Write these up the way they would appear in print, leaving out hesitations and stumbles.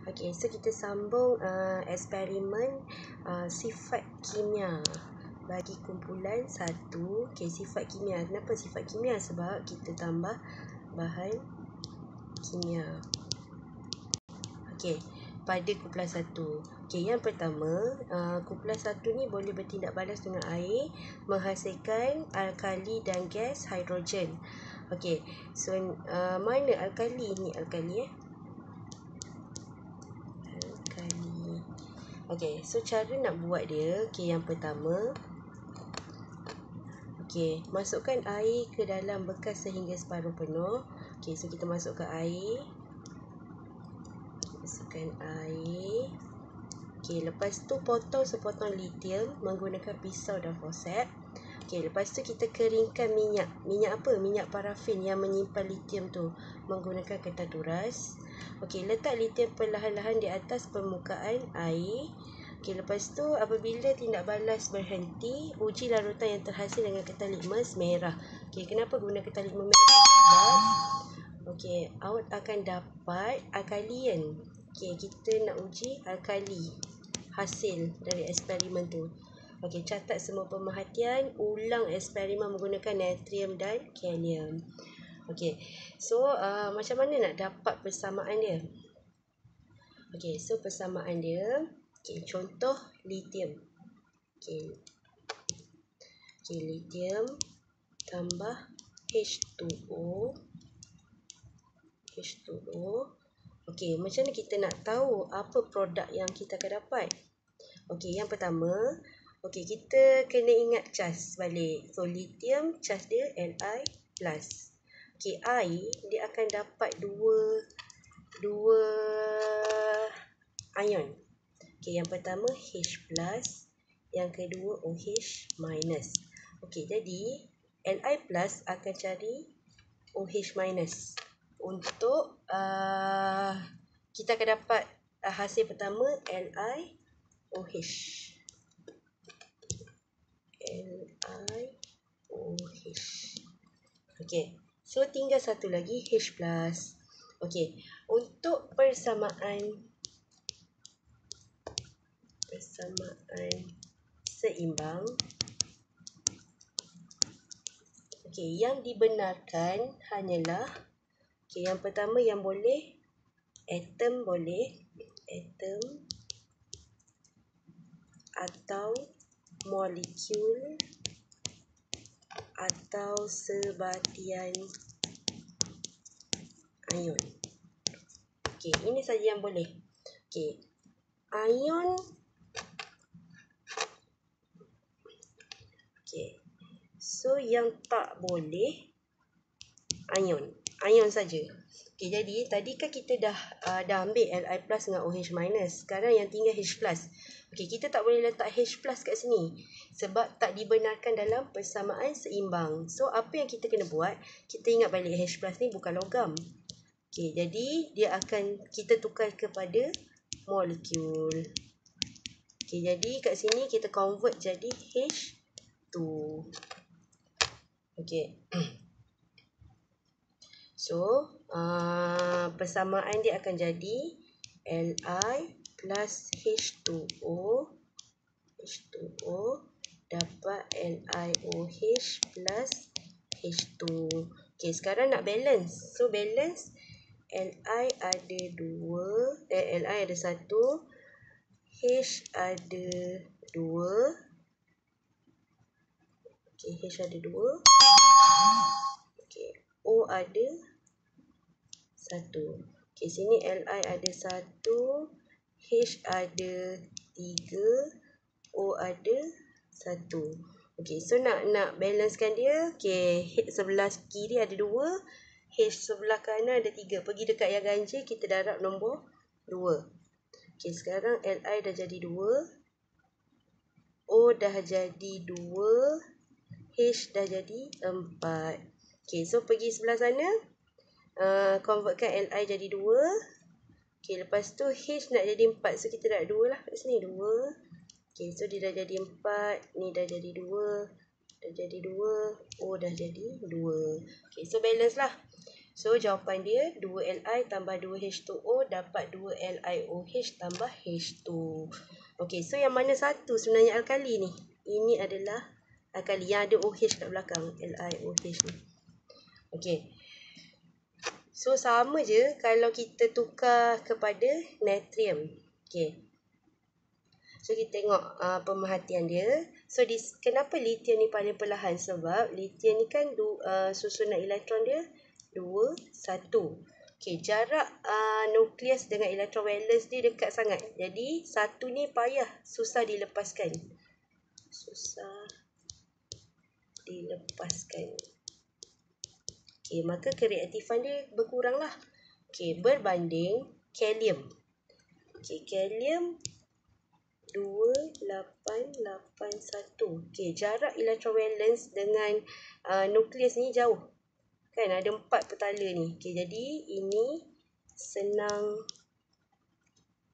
Okey, so kita sambung eksperimen sifat kimia bagi kumpulan 1. Okey, sifat kimia. Kenapa sifat kimia? Sebab kita tambah bahan kimia. Okey, pada kumpulan 1. Okey, yang pertama, kumpulan 1 ni boleh bertindak balas dengan air menghasilkan alkali dan gas hidrogen. Okey, so mana alkali ni? Alkali. Okey, so cara nak buat dia, okey, yang pertama, okey, masukkan air ke dalam bekas sehingga separuh penuh. Okey, so kita masukkan air. Okey, lepas tu potong sepotong litium menggunakan pisau dan forceps. Okey, lepas tu kita keringkan minyak. Minyak apa? Minyak parafin yang menyimpan litium tu menggunakan kertas turas. Okey, letak litium perlahan-lahan di atas permukaan air. Okey, lepas tu apabila tindak balas berhenti, uji larutan yang terhasil dengan kertas litmus merah. Okey, kenapa guna kertas litmus merah? Sebab okey, awak akan dapat alkalian. Okey, kita nak uji alkali hasil dari eksperimen tu. Okey, catat semua pemerhatian, ulang eksperimen menggunakan natrium dan kalium. Okey, so macam mana nak dapat persamaan dia? Okey, so persamaan dia, okey, contoh litium. Okey, litium tambah H2O. Okey, macam mana kita nak tahu apa produk yang kita akan dapat? Okey, yang pertama, okey, kita kena ingat cas balik. So litium cas dia Li+. Okey, air dia akan dapat dua ion. Okey, yang pertama H+, yang kedua OH-. Okey, jadi Li+ akan cari OH-. Untuk kita akan dapat hasil pertama LiOH. Okey, so tinggal satu lagi H+. Okey, untuk persamaan seimbang, okey, yang dibenarkan hanyalah, okey, yang pertama yang boleh atom, atau molekul atau sebatian ion. Okey, ini saja yang boleh. Okey, ion. Okey, so yang tak boleh ion saja. Okey, jadi tadi kan kita dah ambil Li+ dengan OH-. Sekarang yang tinggal H+. Okey, kita tak boleh letak H+ kat sini sebab tak dibenarkan dalam persamaan seimbang. So apa yang kita kena buat? Kita ingat balik H+ ni bukan logam. Okey, jadi dia akan kita tukar kepada molekul. Okey, jadi kat sini kita convert jadi H2. Okey. So, persamaan dia akan jadi Li plus H2O dapat LiOH plus H2. Okey, sekarang nak balance. So, balance Li ada 2, Li ada 1, H ada 2. Okey, H ada 2. Okey, O ada 1. Okey, sini Li ada 1, H ada 3, O ada 1. Okey, so nak balancekan dia. Okey, H sebelah kiri ada 2, H sebelah kanan ada 3. Pergi dekat yang ganjil, kita darab nombor 2. Okey, sekarang Li dah jadi 2, O dah jadi 2, H dah jadi 4. Okey, so pergi sebelah sana, convertkan Li jadi 2. Okey, lepas tu H nak jadi 4. So kita darab 2 lah kat sini, 2. Okey, so dia dah jadi 4. Ni dah jadi 2. Dah jadi 2. O dah jadi 2. Okey, so balance lah. So jawapan dia 2Li tambah 2H2O dapat 2LiOH tambah H2. Okey, so yang mana satu sebenarnya alkali ni? Ini adalah alkali yang ada OH kat belakang, LiOH ni. Okey. So sama je kalau kita tukar kepada natrium. Okey. So kita tengok pemerhatian dia. So kenapa lithium ni paling perlahan? Sebab lithium ni kan susunan elektron dia 2, 1. Okey, jarak nukleus dengan elektron valence dia dekat sangat. Jadi satu ni payah, susah dilepaskan. Okey, maka kereaktifan dia berkurang lah. Okey, berbanding kalium. Okey, kalium 2881. Okey, jarak elektron valence dengan nukleus ni jauh. Kan ada 4 petala ni. Okey, jadi ini senang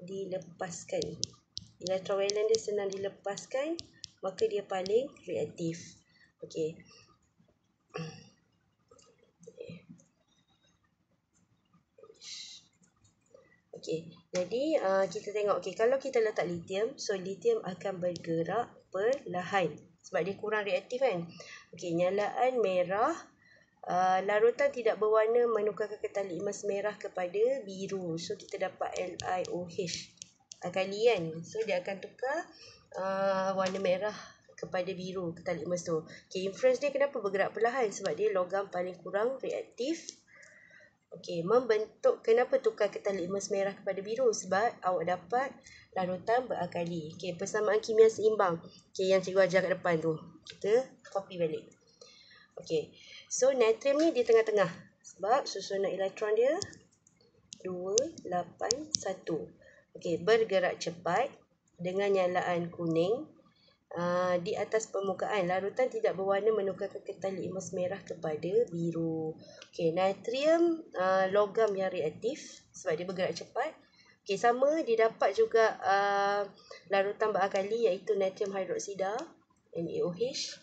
dilepaskan. Elektron valence dia senang dilepaskan, maka dia paling reaktif. Okey. Okey, jadi kita tengok, okey, kalau kita letak lithium, so lithium akan bergerak perlahan sebab dia kurang reaktif kan. Okey, nyalaan merah, larutan tidak berwarna menukarkan ketal litmus merah kepada biru. So kita dapat LiOH alkali kan. So dia akan tukar warna merah kepada biru ketal litmus tu. Okey, inference dia kenapa bergerak perlahan? Sebab dia logam paling kurang reaktif. Okey, kenapa tukar ketal litmus merah kepada biru? Sebab awak dapat larutan beralkali. Okey, persamaan kimia seimbang. Okey, yang cikgu ajar kat depan tu. Kita copy balik. Okey, so natrium ni di tengah-tengah. Sebab susunan elektron dia 281. Okey, bergerak cepat dengan nyalaan kuning. Di atas permukaan, larutan tidak berwarna menukarkan ketal litmus merah kepada biru. Okey, natrium logam yang reaktif sebab dia bergerak cepat. Okey, sama didapat juga larutan beralkali iaitu natrium hidroksida, NaOH.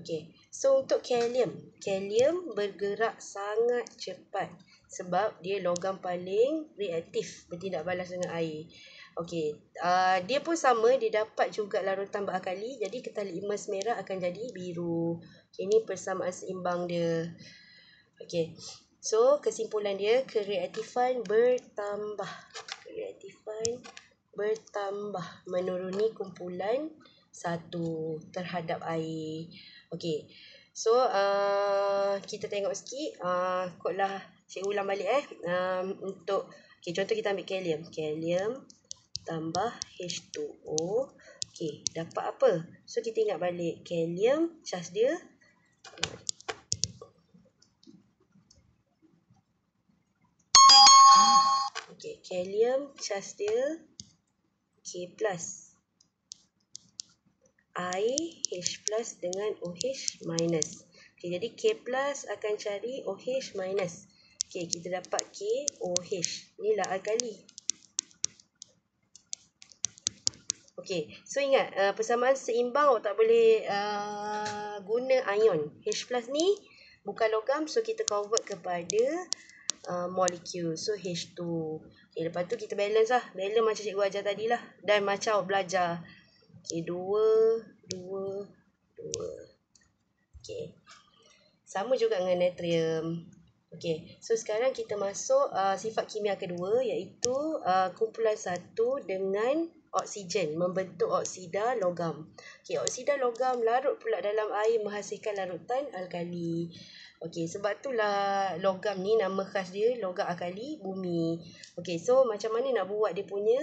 Okey, so untuk kalium bergerak sangat cepat sebab dia logam paling reaktif, bertindak balas dengan air. Okey, dia pun sama, dia dapat juga larutan beralkali, jadi ketal litmus merah akan jadi biru. Okay, ini persamaan seimbang dia. Okey, so kesimpulan dia, kereaktifan bertambah menuruni kumpulan 1 terhadap air. Okey, so kita tengok sikit. Kotlah cikgu ulang balik untuk contoh kita ambil kalium tambah H2O. Okey, dapat apa? So kita ingat balik kalium charge dia kalium charge dia K+. I H+ dengan OH-. Okey, jadi K+ akan cari OH-. Okey, kita dapat KOH. Inilah alkali. Okey, so ingat persamaan seimbang awak tak boleh guna ion. H+ ni bukan logam, so kita convert kepada molekul. So H2. Okey, lepas tu kita balance lah. Balance macam cikgu ajar tadi lah. Dan macam awak belajar. Okey, 2, 2, 2. Okey. Sama juga dengan natrium. Okey, so sekarang kita masuk sifat kimia kedua iaitu kumpulan 1 dengan oksigen membentuk oksida logam. Okey, oksida logam larut pula dalam air menghasilkan larutan alkali. Okey, sebab itulah logam ni nama khas dia logam alkali bumi. Okey, so macam mana nak buat dia punya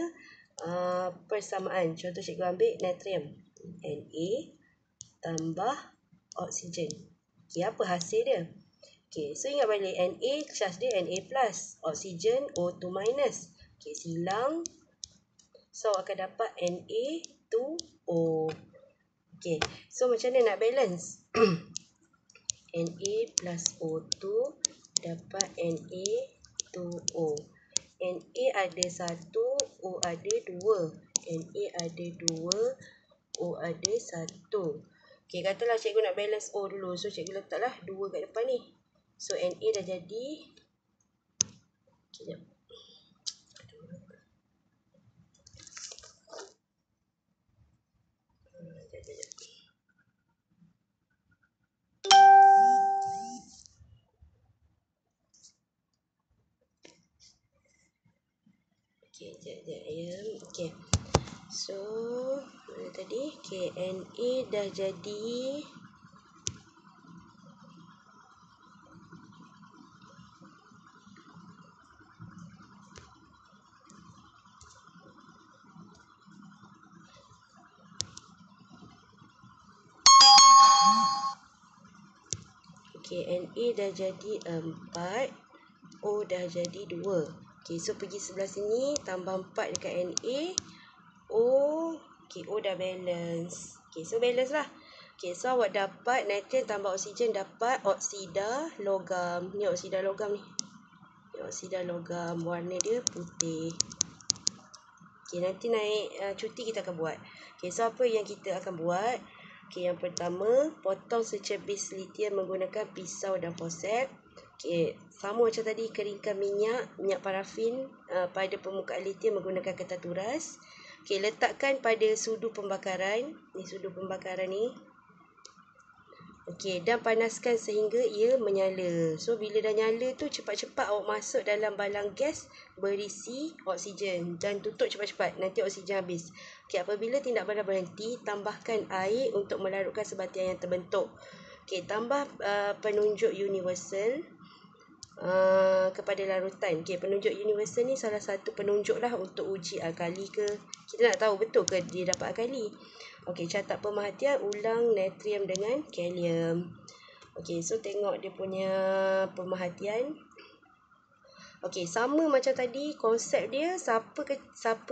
persamaan? Contoh cikgu ambil natrium, Na tambah oksigen. Okey, apa hasil dia? Okey, so ingat balik Na charge dia Na+, oksigen O2-. Okey, silang. So akan dapat Na2O. Okey, so macam mana nak balance? Na plus O2 dapat Na2O. Na ada 1, O ada 2. Na ada 2, O ada 1. Okey, Okey, katalah cikgu nak balance O dulu. So, cikgu letaklah 2 kat depan ni. So, Na dah jadi. Sekejap. Okey, sekejap ya. Okey. So, mana tadi? Na dah jadi. Okey, Na dah jadi 4. O dah jadi 2. Okey, so pergi sebelah sini. Tambah 4 dekat Na. O. Okey, O dah balance. Okey, so balance lah. Okey, so awak dapat nitrogen tambah oksigen dapat oksida logam. Ni oksida logam ni. Ni oksida logam. Warna dia putih. Okey, nanti naik cuti kita akan buat. Okey, so apa yang kita akan buat? Okey, yang pertama, potong secebis litium menggunakan pisau dan forcep. Okey, sama macam tadi, keringkan minyak parafin pada permukaan litium menggunakan kertas turas. Okey, letakkan pada sudu pembakaran. Ni sudu pembakaran ni. Okey, dan panaskan sehingga ia menyala. So, bila dah nyala tu, cepat-cepat awak masuk dalam balang gas berisi oksigen. Dan tutup cepat-cepat, nanti oksigen habis. Okey, apabila tindak balas berhenti, tambahkan air untuk melarutkan sebatian yang terbentuk. Okey, tambah penunjuk universal kepada larutan. Okey, penunjuk universal ni salah satu penunjuk lah untuk uji alkali ke. Kita nak tahu betul ke dia dapat alkali. Okey, catat pemerhatian, ulang natrium dengan kalium. Okey, so tengok dia punya pemerhatian. Okey, sama macam tadi, konsep dia siapa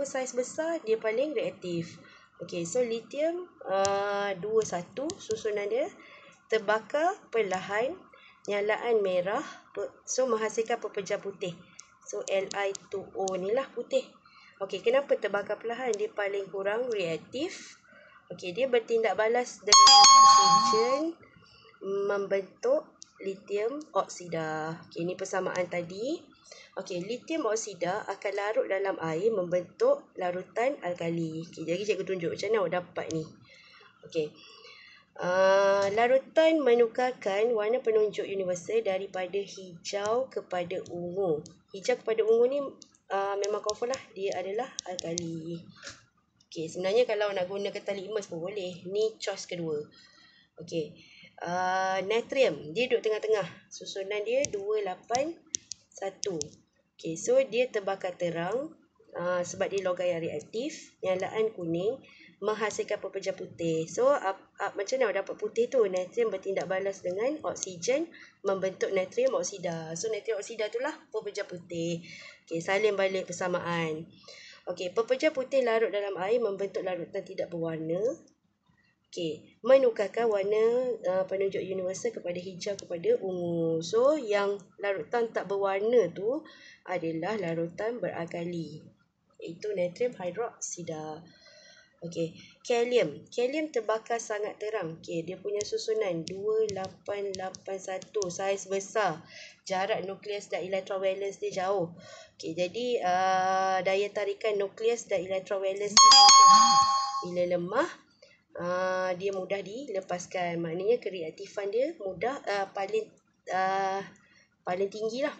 saiz besar dia paling reaktif. Okey, so litium 21 susunan dia, terbakar perlahan, nyalaan merah, so menghasilkan pepejal putih. So Li2O ni lah putih. Okey, kenapa terbakar perlahan? Dia paling kurang reaktif. Okey, dia bertindak balas dengan oksigen membentuk litium oksida. Okey, ini persamaan tadi. Okey, litium oksida akan larut dalam air membentuk larutan alkali. Okey, jadi cikgu tunjuk macam mana awak dapat ni. Okey. Larutan menukarkan warna penunjuk universal daripada hijau kepada ungu. Hijau kepada ungu ni memang confirm lah dia adalah alkali. Okey, sebenarnya kalau nak guna kertas litmus pun boleh. Ni choice kedua. Okey. Natrium, dia duduk tengah-tengah. Susunan dia 281. Okey, so dia terbakar terang sebab dia logam yang reaktif. Nyalaan kuning menghasilkan pepejal putih. So, macam mana dapat putih tu? Natrium bertindak balas dengan oksigen membentuk natrium oksida. So, natrium oksida itulah pepejal putih. Okey, salin balik persamaan. Okey, pepejal putih larut dalam air membentuk larutan tidak berwarna. Okey, menukarkan warna penunjuk universal kepada hijau kepada ungu. So, yang larutan tak berwarna tu adalah larutan beralkali, iaitu natrium hidroksida. Okey, kalium. Kalium terbakar sangat terang. Okey, dia punya susunan 2881, saiz besar. Jarak nukleus dan elektron valence dia jauh. Okey, jadi daya tarikan nukleus dan elektron valence bila lemah, dia mudah dilepaskan. Maknanya kereaktifan dia mudah paling tinggi lah.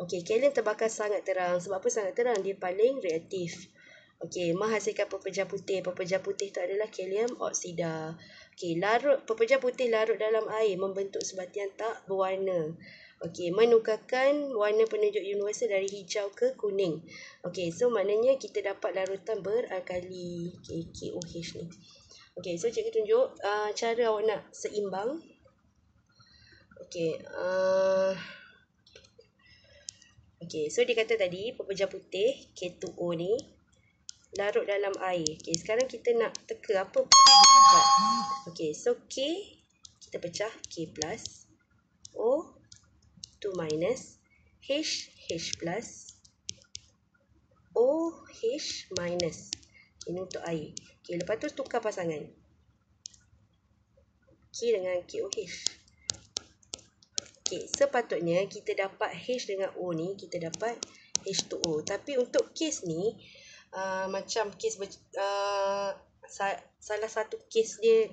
Okey, kalium terbakar sangat terang. Sebab apa sangat terang? Dia paling reaktif. Okey, menghasilkan pepejal putih. Pepejal putih itu adalah kalium oksida. Okey, pepejal putih larut dalam air membentuk sebatian tak berwarna. Okey, menukarkan warna penunjuk universal dari hijau ke kuning. Okey, so maknanya kita dapat larutan beralkali. Okey, KOH ni. Okey, so cikgu tunjuk cara awak nak seimbang. Okey, okey, so dia kata tadi pepejal putih K2O ni larut dalam air. Okey, sekarang kita nak teka apa dapat. Okey, so K kita pecah K plus, O 2 minus, H plus, OH minus. Ini untuk air. Okey, lepas tu tukar pasangan. K dengan KOH. Okay, sepatutnya kita dapat H dengan O ni, kita dapat H2O. Tapi untuk kes ni, macam kes salah satu kes dia